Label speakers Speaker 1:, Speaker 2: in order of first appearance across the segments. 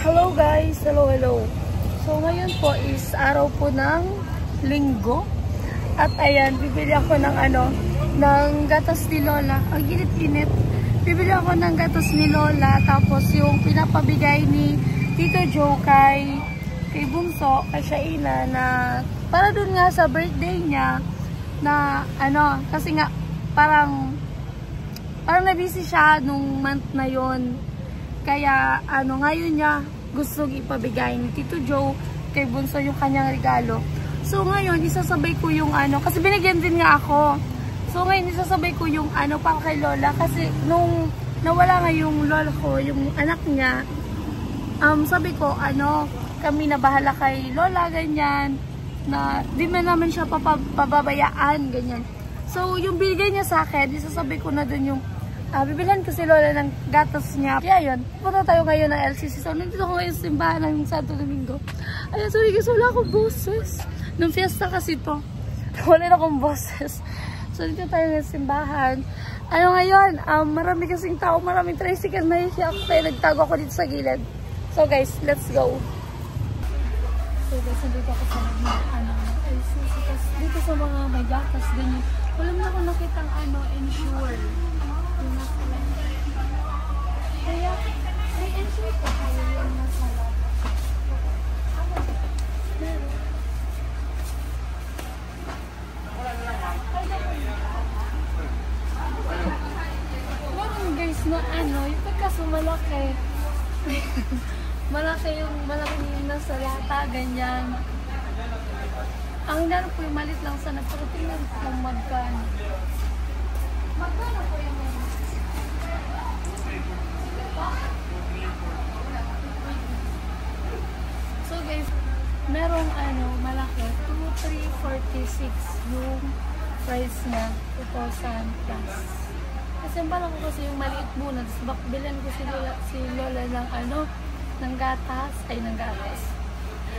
Speaker 1: Hello guys! Hello! So ngayon po is araw po ng linggo. At ayan, bibili ako ng ng gatas ni Lola. Ang init-init. Bibili ako ng gatas ni Lola. Tapos yung pinapabigay ni Tito Joe kay Bunso, kay Shaina, na para dun nga sa birthday niya na kasi nga parang na-busy siya nung month na yon. Kaya ngayon niya gustong ipabigay ni Tito Joe kay Bunso yung kanyang regalo. So ngayon isasabay ko yung kasi binigyan din nga ako. So ngayon isasabay ko yung para kay Lola, kasi nung nawala nga yung lola ko, yung anak niya, sabi ko kami na bahala kay Lola, ganyan, na di man naman siya pababayaan, ganyan. So yung binigay niya sa akin, isasabay ko na dun yung bibilhan ko si Lola ng gatas niya. Kaya yun, punta tayo ngayon ng LCC. So, nandito ko ngayon sa simbahan ng Santo Domingo. Ayan, sorry guys, wala akong boses. Nung fiesta kasi to, wala na akong boses. So, dito tayo ng simbahan. Ngayon, marami kasing tao, maraming tricycle na siya. Kaya nagtago ako dito sa gilid. So guys, let's go. So guys, nandito ako sa LCC. Tapos dito sa mga may gatas, ganyan. Wala mo na akong nakitang ensure. Kaya, may entry ko kayo yung masarap. Meron guys na yung pagkaso malaki. malaki yung nasa lata, ganyan. Ang hinanap ko yung malit lang sana, pero tingnan lang magkano. Magkano po yung so guys, merong malaki 2,346 yung price na 2,000 plus. Kasi pala ko kasi yung maliit muna, tapos bilhan ko si Lola ng ng gatas,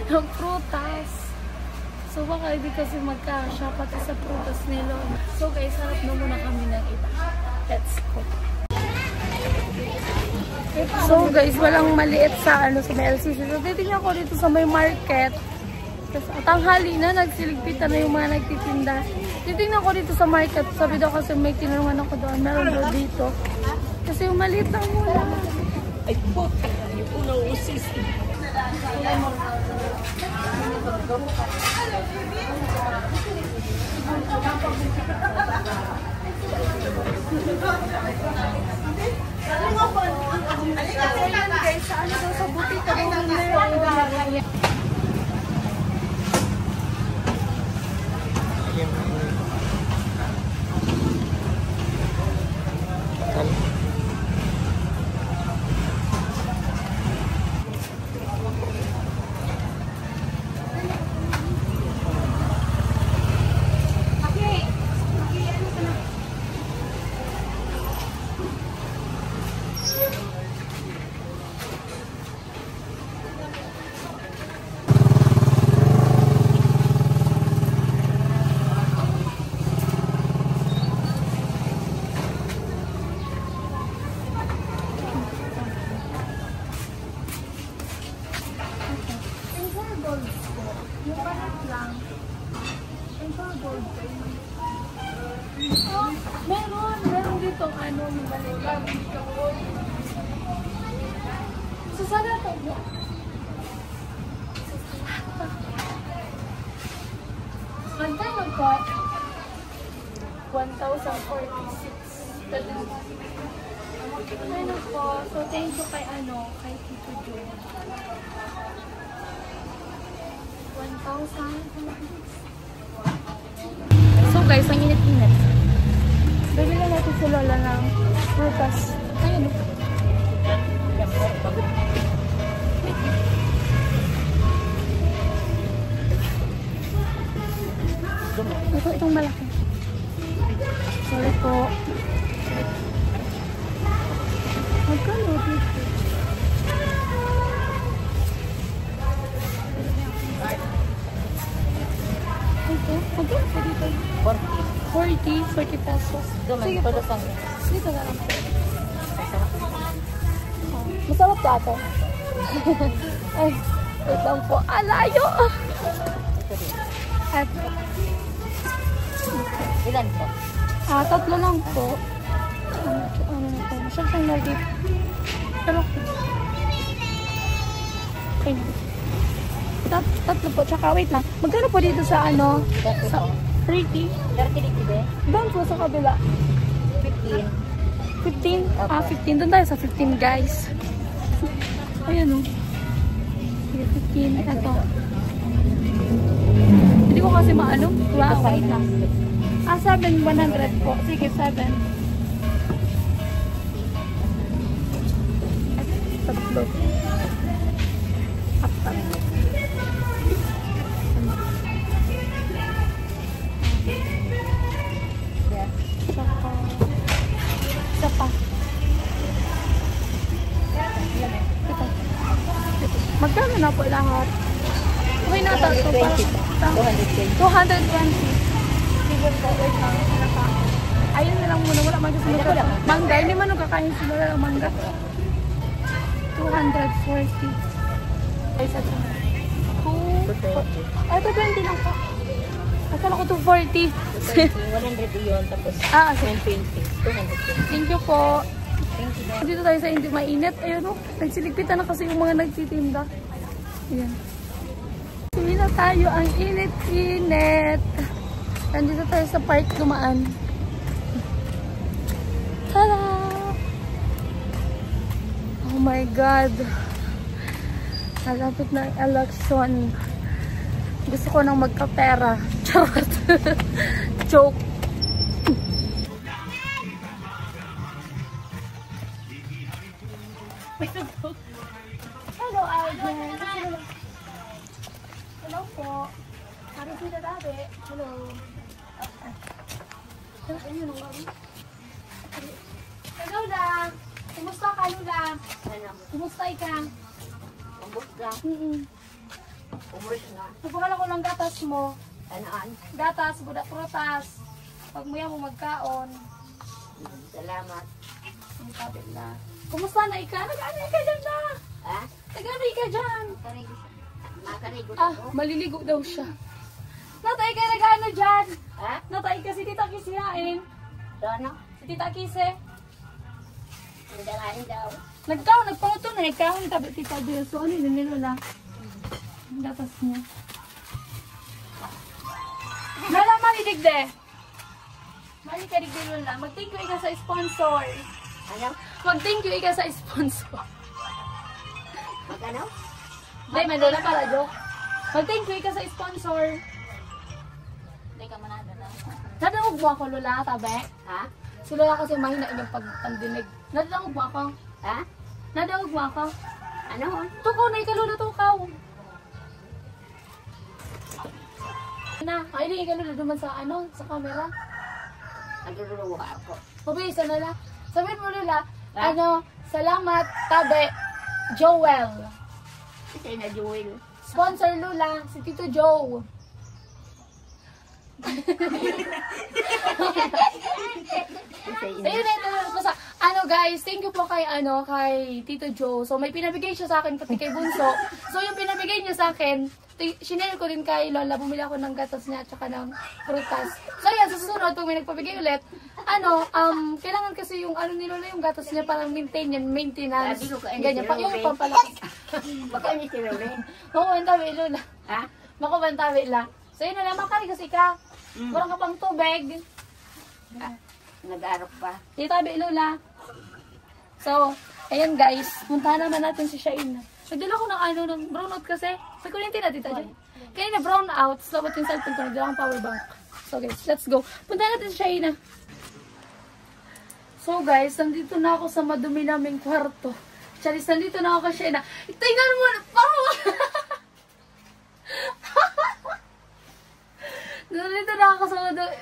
Speaker 1: ng prutas. So baka hindi kasi magkasya pati sa prutas ni Lola. So guys, harap na muna kami ng iba. Let's go. So guys, walang maliit sa may LCC. So titingnan ko dito sa may market. Tapos tanghali na, nagsiligpitan na yung mga nagtitinda. Titingnan ko dito sa market. Sabi daw kasi may tinanungan ako doon. Meron daw dito. Kasi yung maliit lang muna.
Speaker 2: Ay po, yung unaw usis.
Speaker 1: Ayan guys, sa butika doon meron. Yung parat lang. Yung gold. Oh, meron dito yung balikan. So, sana ito mo? Magkano po? 1,046. Ano po? So, thank you kay Tito Joe. 1,000. So guys, ang init-init. Bibili natin si Lola ng prutas. Ayun. Itong malaki. Sorry po. Magkano dito? Magkano po dito? 40 pesos. Sige po. Dito na lang po. Masarap ka ito. Ay, wait lang po. Alayo! Eto.
Speaker 2: Ilan po?
Speaker 1: 3 lang po. Ano na po? Masyal siyang nagip. Pero, okay. 3 po. Tsaka, wait lang. Magkano po dito sa ano? Sa 30?
Speaker 2: 30 dito ba?
Speaker 1: Doon po sa kabila.
Speaker 2: 15.
Speaker 1: 15? 15. Doon tayo sa 15, guys. Ayan o. 15. Ito. Hindi ko kasi maano. Wow, wait lang. 7,100 po. Sige, 7. Tatlo. Apat. Saka. Isa pa. Ito. Magkano na po lahat? Okay na ito. 220. 220. Sige po. Wait lang. Ayun na lang muna. Wala man kasi mangga. Hindi man nung kakain sila lang mangga. 240. Ay, sa ito. 220 lang po. Akala ko 240.
Speaker 2: 100 yun, tapos 120. 220.
Speaker 1: Thank you po.
Speaker 2: Thank you.
Speaker 1: Dito tayo sa hindi mainit. Ayun o. Nagsiligpitan na kasi yung mga nagtitinda. Ayan. Hindi na tayo ang init-init. Nandito tayo sa park dumaan. Tada! Oh my God. Malapit na ang election. Gusto ko nang magkapera. Charot. Joke. Hello, Alden. Hello po. Harap sila dati. Hello. Hello lang. Kumusta ka, Lula? Kumusta ka?
Speaker 2: Kumusta? Umulis na.
Speaker 1: Nagpakala ko ng gatas mo.
Speaker 2: Anaan?
Speaker 1: Gatas, budak prutas. Pag mo yan mo magkaon.
Speaker 2: Salamat.
Speaker 1: Ang sabi na. Kumusta na ika? Nag-anay ka dyan na.
Speaker 2: Ha?
Speaker 1: Nag-anay ka dyan.
Speaker 2: Makarigot
Speaker 1: Ah,
Speaker 2: ako.
Speaker 1: maliligo daw siya. Natay ka nag-ano dyan.
Speaker 2: Ha?
Speaker 1: Natay ka si Tita Kisihain.
Speaker 2: So ano?
Speaker 1: Si Tita Kise.
Speaker 2: Nagdalain daw.
Speaker 1: Nagpanguto na ikaw. Tabi Tita Del. So ano yun nila? Ang gatas niya. Lala, malidigde. Mali ka digde Lola. Mag-thank you ika sa sponsor.
Speaker 2: Ano?
Speaker 1: Mag-thank you ika sa sponsor.
Speaker 2: Magano?
Speaker 1: Day, may Lola para joke. Mag-thank you ika sa sponsor.
Speaker 2: Hindi ka manada na.
Speaker 1: Nadawag mo ako Lola, tabi.
Speaker 2: Ha?
Speaker 1: Si Lola kasi mahina inyong pagpandinig. Nadawag mo ako.
Speaker 2: Ha?
Speaker 1: Nadawag mo ako.
Speaker 2: Ano?
Speaker 1: Tukaw na ika Lola, tukaw. Na, ay hindi ika Lola duman sa ano, sa camera.
Speaker 2: Nagduduluwa ako.
Speaker 1: Mabilisan na lang. Sabihin mo Lola,
Speaker 2: Ha?
Speaker 1: salamat, tabi, Joel.
Speaker 2: Kasi na Joel.
Speaker 1: Sponsor Lola, si Tito Joe. Ayun na, ano guys, thank you po kay Tito Joe. So may pinabigay siya sa akin pati kay Bunso. So yung pinabigay niya sa akin, sinare ko rin kay Lola, bumili ako ng gatas niya at saka ng prutas. So yan, sa susunod pag may nagpabigay ulit, kailangan kasi yung ni Lola yung gatas niya parang maintenance. Ganyan pa yung pampalaki.
Speaker 2: Baka hindi si Rolen.
Speaker 1: Makubantawi Lola.
Speaker 2: Ha?
Speaker 1: Makubantawi lang. So yun na lang, makari kasi ka. Parang ka pang tubig.
Speaker 2: Nag-arok pa.
Speaker 1: Dito tabi Lola. So, ayan guys, puntahan naman natin si Shaina. Nagdala ko ng brownout kasi. May kuryente na dito dyan. Kaya na brownout, so ba't yung cellphone ko, nagdala akong power bank. So guys, let's go. Puntahan natin si Shaina. So guys, nandito na ako sa madumi naming kwarto. Charis, nandito na ako kay Shaina. Tingnan mo na, nandito na ako sa madumi.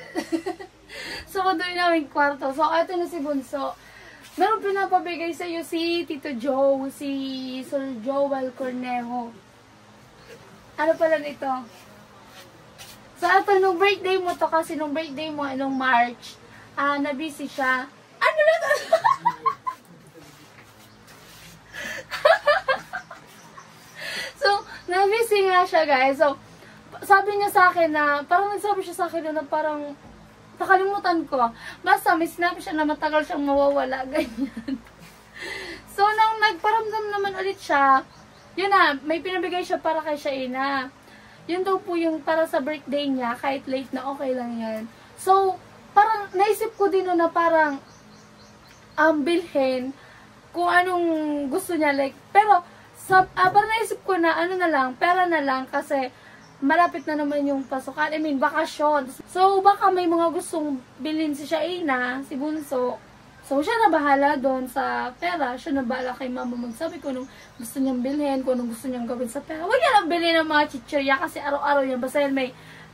Speaker 1: sa madumi naming kwarto. So, ito na si Bunso. Meron pinapabigay sa iyo si Tito Joe, si Sir Joel Cornejo. Ano pala nito? So, ito, nung birthday mo to, kasi nung birthday mo, nung March, na-busy siya. Ano na to? busy nga siya, guys. So, sabi niya sa akin na, parang nagsabi siya sa akin na parang, nakalimutan ko. Basta, may sinabi siya na matagal siyang mawawala, ganyan. So, nang nagparamdam naman ulit siya, yun na, may pinabigay siya para kay Shaina. Yun daw po yung para sa birthday niya, kahit late na okay lang yan. So, parang naisip ko din na parang bilhin kung anong gusto niya, like, pero parang naisip ko na ano na lang, pera na lang kasi malapit na naman yung pasukan, I mean, bakasyon. So, baka may mga gustong bilhin si Shaina, si Bunso. So, siya na bahala doon sa pera. Siya na bahala kay mama magsabi kung anong gusto niyang bilhin, kung anong gusto niyang gawin sa pera. Huwag niya lang bilhin ng mga chichirya kasi araw-araw yan. Basta yan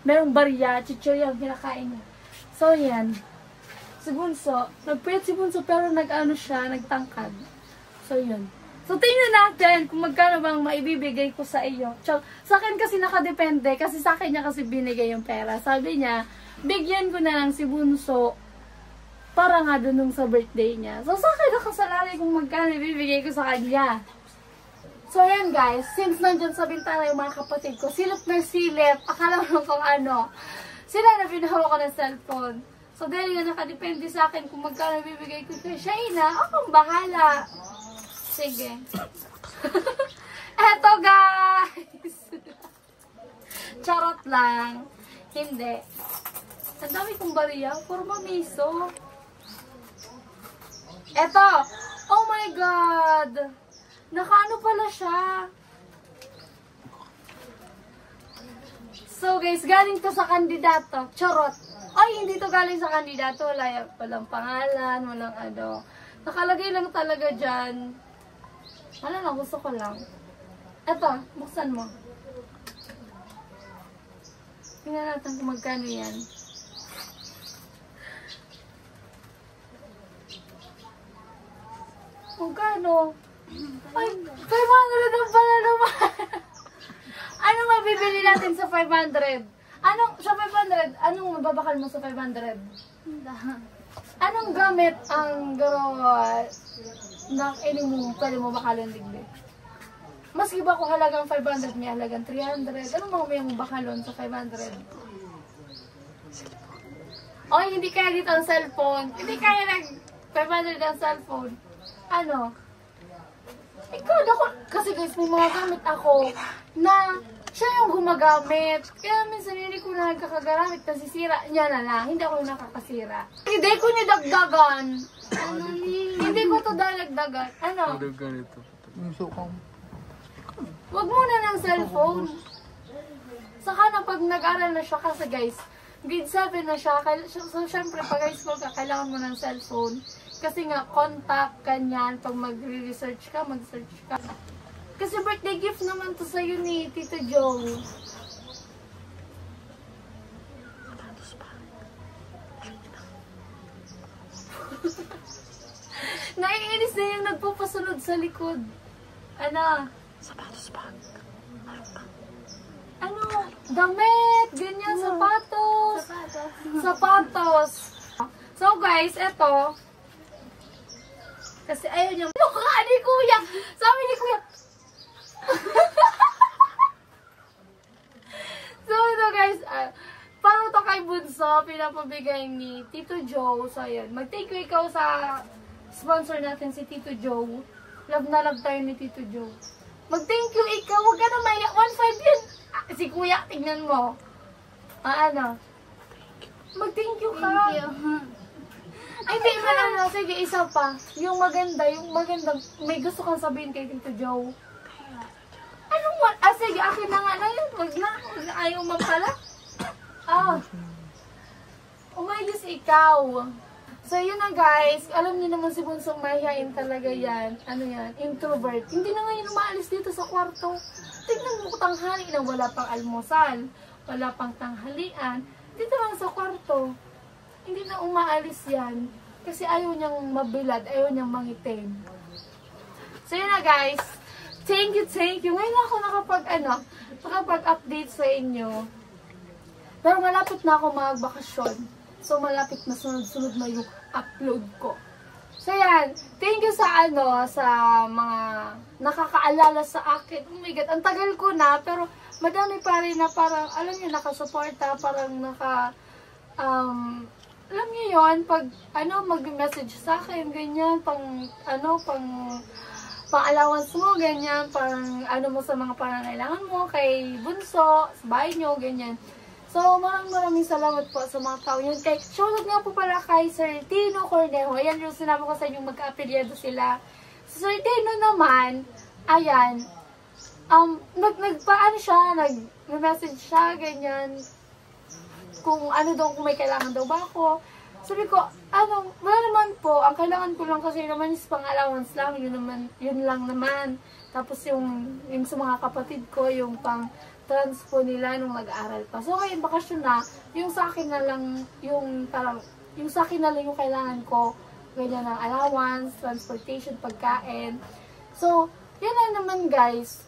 Speaker 1: merong barya, chichirya ang kinakain niya. So, yan. Si Bunso, nagpuyat si Bunso pero nag-ano siya, nagtangkad. So, yun. So, tingnan natin kung magkano bang maibibigay ko sa iyo. Sa akin kasi nakadepende kasi sa akin niya kasi binigay yung pera. Sabi niya, bigyan ko na lang si Bunso para nga dun sa birthday niya. So, sa akin nakasalari kung magkano ibibigay ko sa kanya. So, ayan guys, since nandyan sa bintana yung mga kapatid ko, silip na silip, akala mo kung ano, sila na pinahawa ko ng cellphone. So, dahil nga nakadepende sa akin kung magkano ibibigay ko kay Shaina, akong bahala. Sige. Eto guys! Charot lang. Hindi. Ang dami kong bariya. Forma miso. Eto! Oh my God! Nakaano pala siya. So guys, galing to sa kandidato. Charot. Ay, hindi to galing sa kandidato. Walang pangalan, walang ano. Nakalagay lang talaga dyan. Ano lang, gusto ko lang. Eto, buksan mo. Tingnan natin kung magkano yan. Magkano? Ay, 500 ang pala naman. Ano mabibili natin sa 500? Sa 500, anong mababakal mo sa 500? Anong gamit ang na mo, pwede mo bakalon digdi? Maski ba kung halagang 500, may halagang 300, anong mga may mo bakalon sa 500? Oh, hindi kaya dito ang cellphone. Hindi kaya 500 ang cellphone. Ano? Ikaw, kasi guys, may mga gamit ako na siya yung gumagamit. Kaya minsan hindi ko na nagkakagamit kasi sira niya na lang. Hindi ako yung nakakasira. Hindi ko nidagdagan. Hindi ko to dalagdagan. Ano? Wag muna ng cellphone. Saka na pag nag-aral na siya kasi guys, grade 7 na siya. So syempre pag high school ka, kailangan mo ng cellphone. Kasi nga, contact, kanyan. Pag mag-research ka, mag-search ka. Kasi birthday gift naman to sa'yo ni Tito Joe. Naiinis na yung nagpupasunod sa likod. Ano?
Speaker 3: Sapatos pa.
Speaker 1: Ano? Damit! Ganyan, sapatos! Sapatos! So guys, eto. Kasi ayaw niya. Mukha ni Kuya! Sabi ni Kuya. So ito guys, para to kay Bunso, pinapabigay ni Tito Joe. So ayan, mag-thank you ikaw sa sponsor natin si Tito Joe. Love na love tayo ni Tito Joe. Mag-thank you ikaw, huwag ka na maya. 1.5 yun. Si Kuya, tignan mo. Ano? Mag-thank you ka.
Speaker 2: Thank you.
Speaker 1: Ay, di ba lang. Sige, isa pa. Yung maganda, may gusto kang sabihin kay Tito Joe. Anong sige, akin na nga na yun. Wag na. Ayaw man pala. Umayos ikaw. So, yun na guys. Alam niyo naman si Bunsong mahihain talaga yan. Ano yan? Introvert. Hindi na ngayon umaalis dito sa kwarto. Tignan mo tanghali na wala pang almusal. Wala pang tanghalian. Dito lang sa kwarto. Hindi na umaalis yan. Kasi ayaw niyang mabilad. Ayaw niyang mangitim. So, yun na guys. Thank you. Ngayon ako nakapag-update sa inyo. Pero malapit na ako magbakasyon. So, malapit na sunod-sunod na yung upload ko. So, So, yan. Thank you sa sa mga nakakaalala sa akin. Oh my God, ang tagal ko na, pero madami pa rin na parang, alam niyo, nakasuporta, parang alam niyo yon pag, mag-message sa akin, ganyan, pang-allowance mo, ganyan, parang, mo sa mga pangangailangan mo, kay Bunso, sa bahay niyo, ganyan. So, maraming salamat po sa mga tao yun. Shoutout nga po pala kay Sir Tino Cornejo. Ayan yung sinabi ko sa inyong magka-apelyado sila. So, Sir Tino naman, ayan, nag-message siya, ganyan, kung kung may kailangan daw ba ako. Sabi ko, wala naman po, ang kailangan ko lang kasi naman is pang-allowance lang, yun lang naman. Tapos yung sa mga kapatid ko, yung pang-transpo nila nung nag-aaral pa. So, ngayon, bakasyon na, yung sa akin na lang, yung sa akin na lang yung kailangan ko, ganyan ng allowance, transportation, pagkain. So, yun lang naman guys.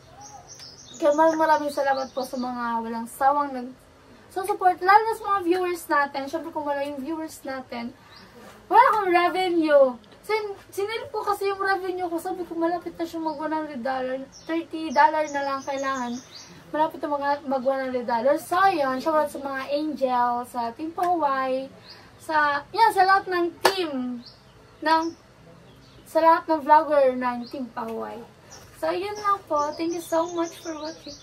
Speaker 1: Kaya maraming salamat po sa mga walang sawang support, lalo na sa mga viewers natin. Siyempre kung wala yung viewers natin, wala akong revenue. Sinil po kasi yung revenue ko. Sabi ko malapit na siya mag $100. $30 na lang kailangan. Malapit na mag $100. So, yun. Shoutout sa mga angel, sa Team Pahuway, sa lahat ng team, sa lahat ng vlogger ng Team Pahuway. So, yun lang po. Thank you so much for watching.